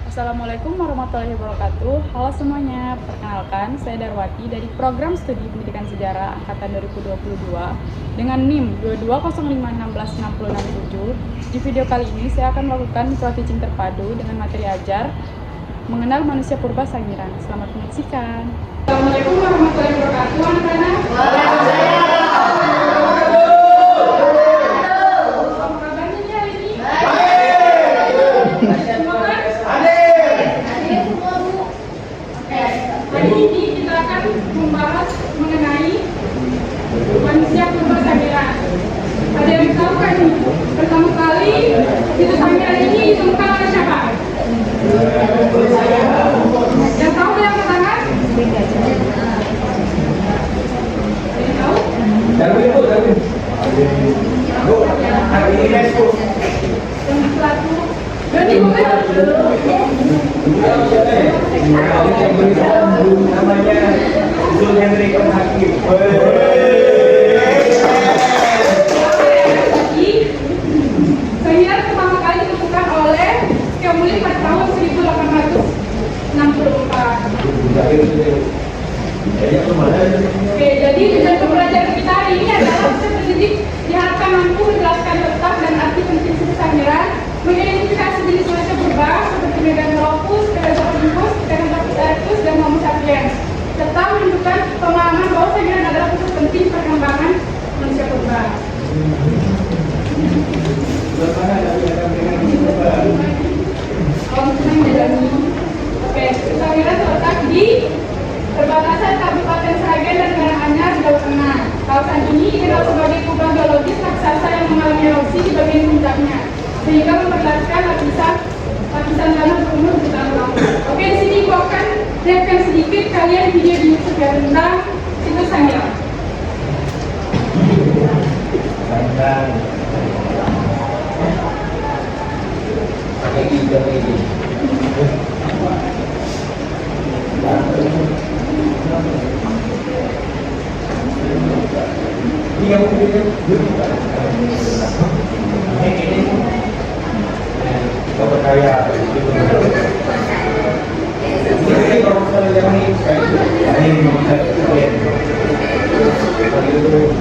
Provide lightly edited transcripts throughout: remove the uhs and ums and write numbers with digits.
Assalamualaikum warahmatullahi wabarakatuh. Halo semuanya, perkenalkan saya Darwati dari Program Studi Pendidikan Sejarah Angkatan 2022 dengan NIM 220561667. Di video kali ini saya akan melakukan micro-teaching terpadu dengan materi ajar mengenal manusia purba Sangiran. Selamat menyaksikan. Assalamualaikum warahmatullahi wabarakatuh, anak-anak. Hari ini kita akan membahas mengenai manusia purba Sangiran. Ada yang tahu kan nih? Pertama kali situs Sangiran ini ditemukan oleh siapa? Yang tahu yang tangan? Yang tahu? Darwin. Yang satu. Jadi namanya Zul Henry Hakim. Sangiran pertama kali ditemukan oleh Kemulik pada tahun 1864. Oke, jadi tujuan pembelajaran kita hari ini adalah peserta pendidik diharapkan mampu menjelaskan letak dan arti penting situs Sangiran, mengidentifikasi jenis manusia purba seperti Meganthropus, Pteranodontus, Pteranodontus erectus, dan Homo sapiens, serta menunjukkan pemahaman bahwa Sangiran adalah pusat penting perkembangan manusia purba. Oke, Sangiran terletak di perbatasan Kabupaten Sragen dan Karanganyar, Jawa Tengah. Kawasan ini dikenal sebagai kubah geologis raksasa yang mengalami erosi di bagian puncaknya, sehingga memperlihatkan lapisan tanah berumur jutaan tahun. Oke, di sini gua akan lihatkan sedikit kalian video di YouTube ya tentang situs Sangiran. Pakai hijau ini. Ini yang kau percaya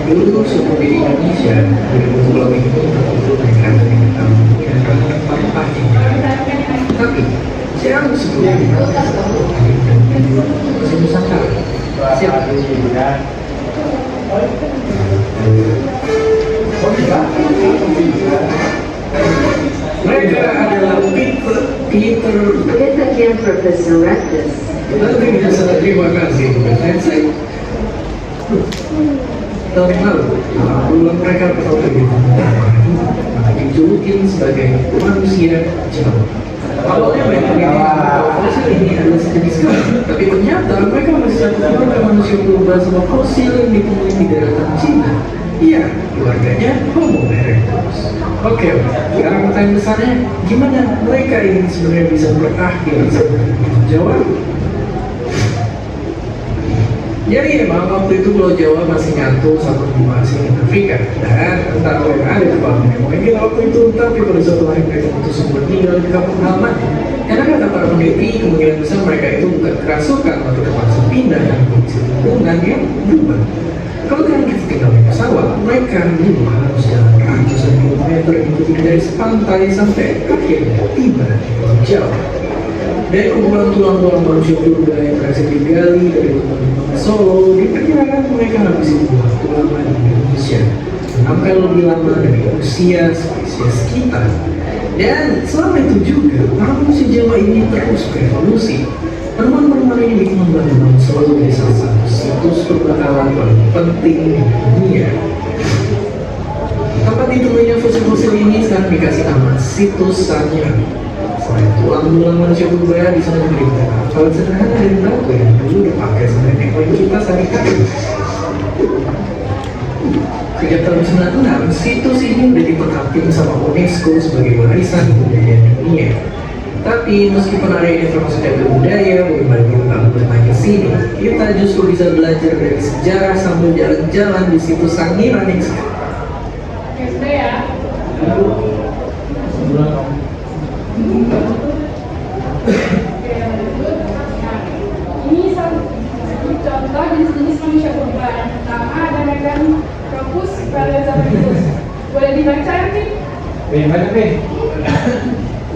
dulu seperti di Indonesia, pulau itu tertutup dengan bintang dan tanpa tapi sekarang sebelumnya masih Nusantara. Siapa? Mereka adalah Peter. Again, Professor Rectus. Terima kasih. Saya tahun lalu, mereka bertemu dijulukin sebagai manusia Jawa. Awalnya mereka fosil ini adalah sejenis kami, tapi ternyata mereka masih satu manusia purba sama fosil yang ditemui di daratan Cina. Iya, keluarganya Homo erectus. Oke, sekarang pertanyaan besarnya, gimana mereka ini sebenarnya bisa berakhir sampai Jawa? Jadi emang waktu itu Pulau Jawa masih nyatu sama benua Asia dan Afrika, dan entah apa yang ada di kepala nenek moyang kita waktu itu, tapi pada suatu hari mereka putus tinggal di kampung halaman. Karena kata para peneliti, kemungkinan besar mereka itu bukan kerasukan atau terpaksa pindah dari kondisi lingkungan yang berubah. Kalau kalian kita tinggal di pesawat, mereka dulu harus jalan ratusan kilometer mengikuti dari pantai sampai akhirnya tiba di Pulau Jawa. Dari kumpulan tulang-tulang manusia purba yang berhasil digali dari teman-teman Solo, diperkirakan mereka habis waktu lama di Indonesia, 6 kali lebih lama dari usia spesies kita. Dan selama itu juga, manusia Jawa ini terus berevolusi. Penemuan-penemuan ini bikin membangun Solo menjadi salah satu situs perbakalan paling penting di dunia. Tempat ditemuinya fosil-fosil ini sekarang dikasih nama Situs Sangiran. Selain tulang-tulang manusia purba di sana juga ditemukan alat sederhana dan batu yang dulu dipakai sama nenek moyang kita sehari-hari. Sejak tahun 96, situs ini sudah ditetapkan sama UNESCO sebagai warisan budaya dunia. Tapi meskipun ada informasi dari budaya, bagaimana kita bermain ke sini, kita justru bisa belajar dari sejarah sambil jalan-jalan di situs Sangiran yang sekarang. Oke, sudah ya. Oke, lanjut. Nah, ini satu contoh jenis-jenis manusia purba. Yang pertama ada Meganthropus paleozaurus. Boleh dibaca nih? Mana nih?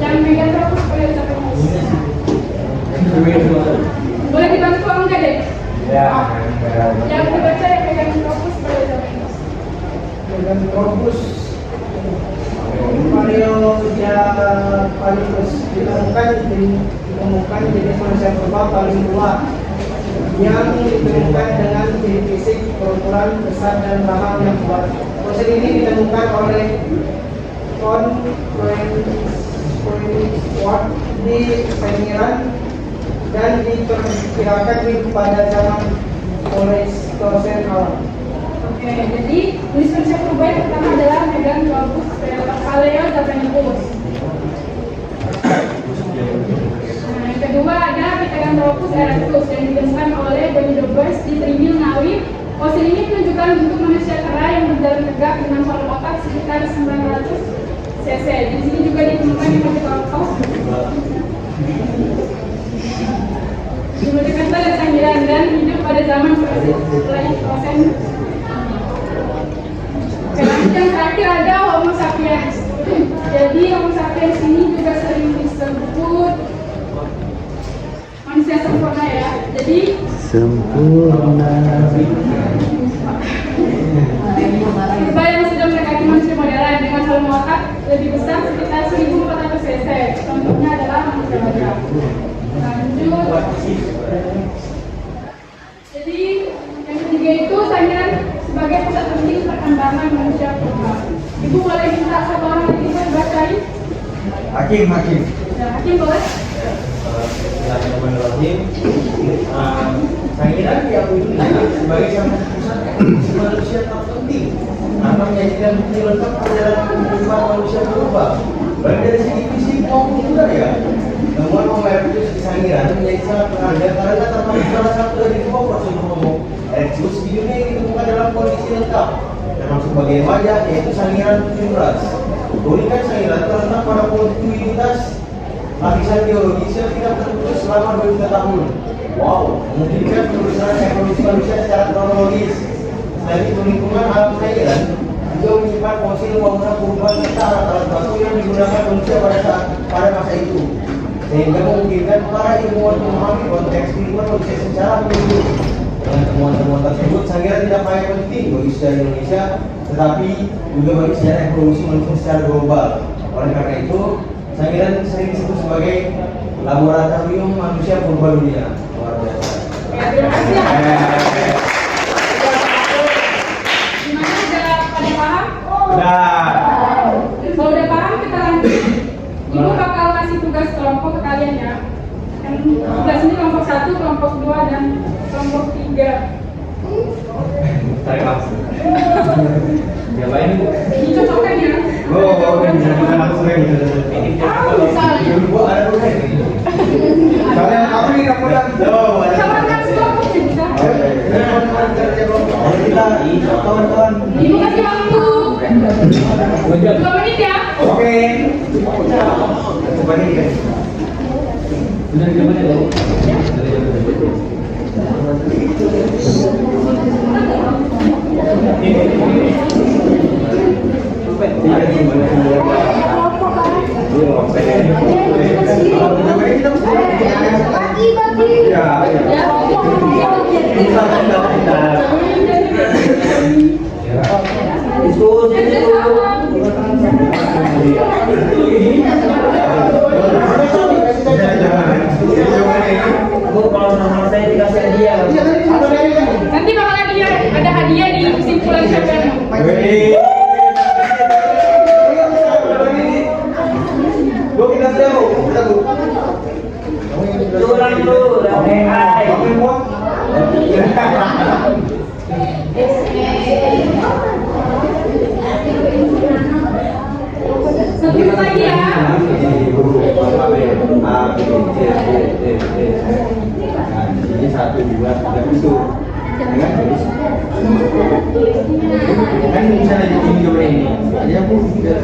Yang Meganthropus paleozaurus. Boleh dibantu apa enggak deh? Ya. Yang dibaca yang Meganthropus paleozaurus. Meganthropus paling ditemukan jenis manusia purba paling tua yang ditemukan dengan ciri fisik berukuran besar dan rahang yang kuat. Fosil ini ditemukan oleh Con Quenchford di Pengiran dan diperkirakan pada zaman Pleistocene awal. Oke, jadi jenis manusia purba yang pertama adalah Meganthropus paleozaurus. Nah, yang kedua ada Pithecanthropus erectus yang ditemukan oleh Bonnie Dobers di Trinil Ngawi. Fosil ini menunjukkan bentuk manusia kera yang berjalan tegak dengan pola otak sekitar 900 cc. Di sini juga ditemukan di Montecalvo. Di Montecalvo dan Sangiran dan hidup pada zaman Pleistocene. Lanjut yang terakhir ada Homo sapiens. Jadi Homo sapiens ini juga sering disebut manusia sempurna ya. Jadi Sempurna. purba yang sudah mendekati manusia modern dengan volume otak lebih besar sekitar 1400 cc. Contohnya adalah manusia modern. Lanjut. Jadi yang ketiga itu Sangiran sebagai pusat penting perkembangan manusia purba. Ibu boleh minta satu orang lagi bisa bacain? Hakim. Ya, Hakim boleh? Bismillahirrahmanirrahim. Saya kira diakui sebagai salah satu pusat manusia terpenting akan menyajikan bukti lengkap perjalanan kehidupan manusia purba baik dari segi fisik maupun budaya. Temuan Homo erectus di Sangiran menjadi sangat berharga karena termasuk salah satu dari dua fosil Homo erectus di dunia yang ditemukan dalam kondisi lengkap, termasuk bagian wajah yaitu Sangiran humerus. Keunikan Sangiran terletak pada kontinuitas lapisan geologis yang tidak terputus selama 2 juta tahun. Wow, memungkinkan penelusuran evolusi manusia secara kronologis. Selain itu lingkungan alam Sangiran juga menyimpan fosil bangunan purba serta alat-alat batu yang digunakan manusia pada masa itu, sehingga memungkinkan para ilmuwan memahami konteks kehidupan manusia secara menyeluruh. Dengan temuan-temuan tersebut, Sangiran tidak hanya penting bagi sejarah Indonesia, tetapi juga bagi sejarah evolusi manusia secara global. Oleh karena itu, Sangiran sering disebut sebagai laboratorium manusia purba dunia. Luar biasa. Ya, terima kasih ya. Gimana, udah pada paham? Nah, Kalau udah paham kita lanjut. Ibu bakal kasih tugas kelompok ke kalian ya. Yang tugas ini kelompok 1, kelompok 2, dan kelompok 3. saya langsung. Diapain Bu? Dicocokkan ya. Bisa langsung ya gitu. Ini Bu ada dulu ini. Kalian apa nih kamu dan? Sama kan kelompoknya bisa. Kita kawan-kawan. Ibu kasih waktu 2 menit ya. Oke. Coba nih guys. Benar gimana ya? Nanti bakal ada hadiah di kesimpulan siapa. Sebut lagi ya. Ini 1, 2, 3 itu. Kan bisa ada video ini. Ya Bu. Iya.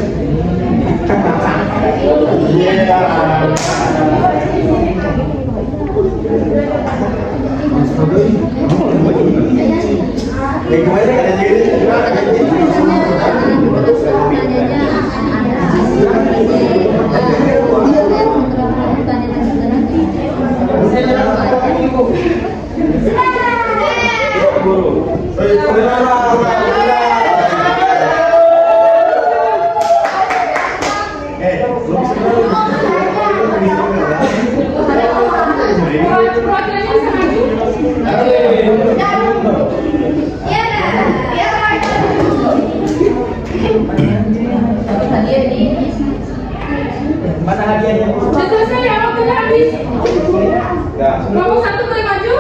Kelompok 1 boleh maju?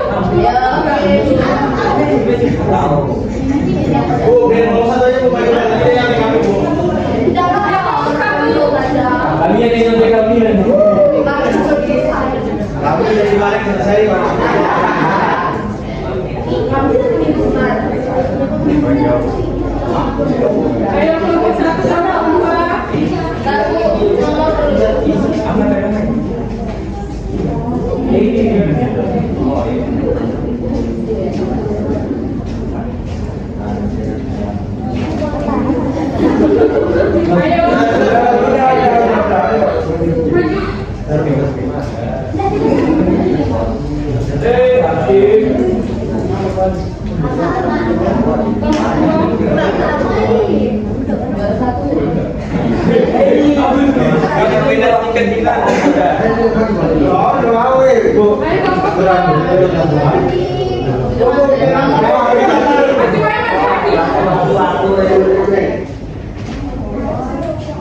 Bu, biar kelompok 1 aja Bu, bagi nanti yang kami Bu. Kami yang dengan kami dan kami jadi bareng selesai Pak. Ayo kelompok 1 sama 2. Ayo.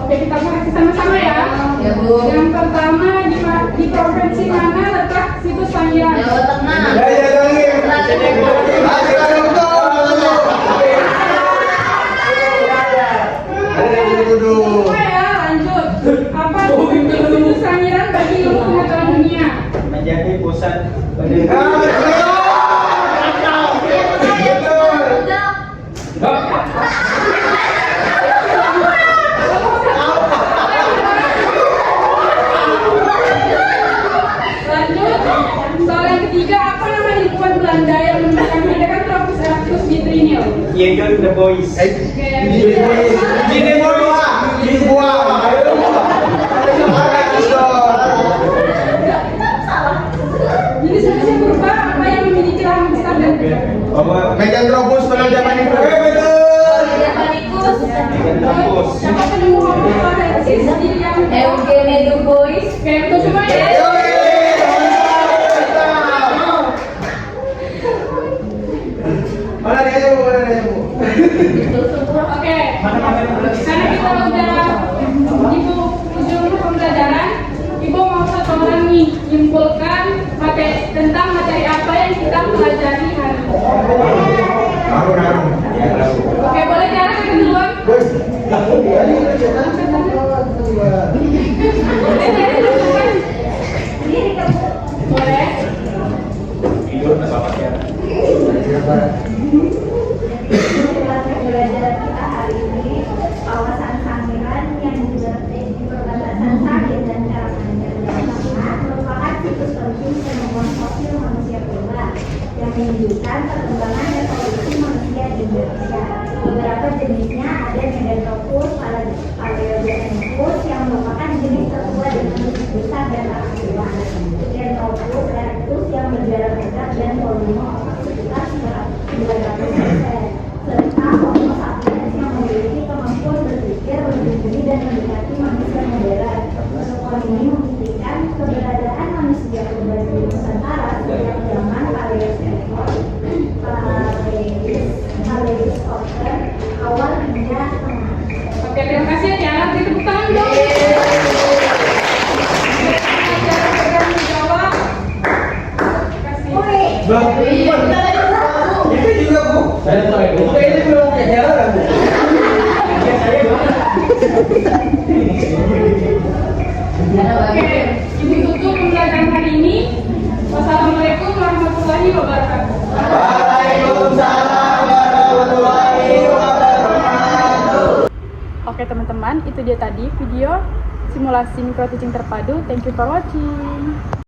Oke, kita mulai sama-sama ya. Yang pertama, di provinsi mana letak situs Sangiran? Jawa Tengah. Semua ya, lanjut. Apa situs Sangiran bagi ilmu pengetahuan dunia? Menjadi pusat Lanjut. Soal yang ketiga, apa nama lingkungan Belanda yang menyediakan tropis Erasmus di Trinil? Jäger the Boys. Jadi seharusnya berubah apa yang memiliki lambang besar dan tegak. Meganthropus pada zaman itu. Siapa penemu Homo erectus yang Eugene Du Bois. kayak itu semua ya? Mana dia Bu? Oke, karena kita udah ibu ujung pembelajaran, ibu mau satu orang nih nyimpulkan tentang materi apa yang kita pelajari hari ini. Oke, boleh Tiara kita duluan? Boleh Tiara duluan? Boleh? Tidur sama ya. Pembelajaran kita hari ini kawasan Sangiran yang berada di perbatasan Sangir dan Karanganyar Jawa Tengah merupakan situs penting penemuan fosil manusia purba yang menunjukkan perkembangan evolusi manusia di Indonesia. Beberapa jenisnya ada Meganthropus paleogeneticus yang merupakan jenis tertua dengan lebih besar dan aktif. Meganthropus erectus yang berjalan tegak dan volume sekitar 900%. Serta Homo sapiens yang memiliki kemampuan berpikir lebih tinggi dan mendekati manusia modern. Penemuan ini membuktikan keberadaan manusia purba di Nusantara sejak zaman Paleozoiker awal hingga tengah. Oke, terima kasih ya Tiara. Beri tepuk tangan dong. Tiara pegang menjawab. Terima kasih. Itu juga Bu. Saya tahu Bu. Ini belum jalan Bu. Oke, ibu tutup pembelajaran hari ini. Wassalamualaikum warahmatullahi wabarakatuh. Waalaikumsalam warahmatullahi wabarakatuh. Oke teman-teman, itu dia tadi video simulasi micro teaching terpadu. Thank you for watching.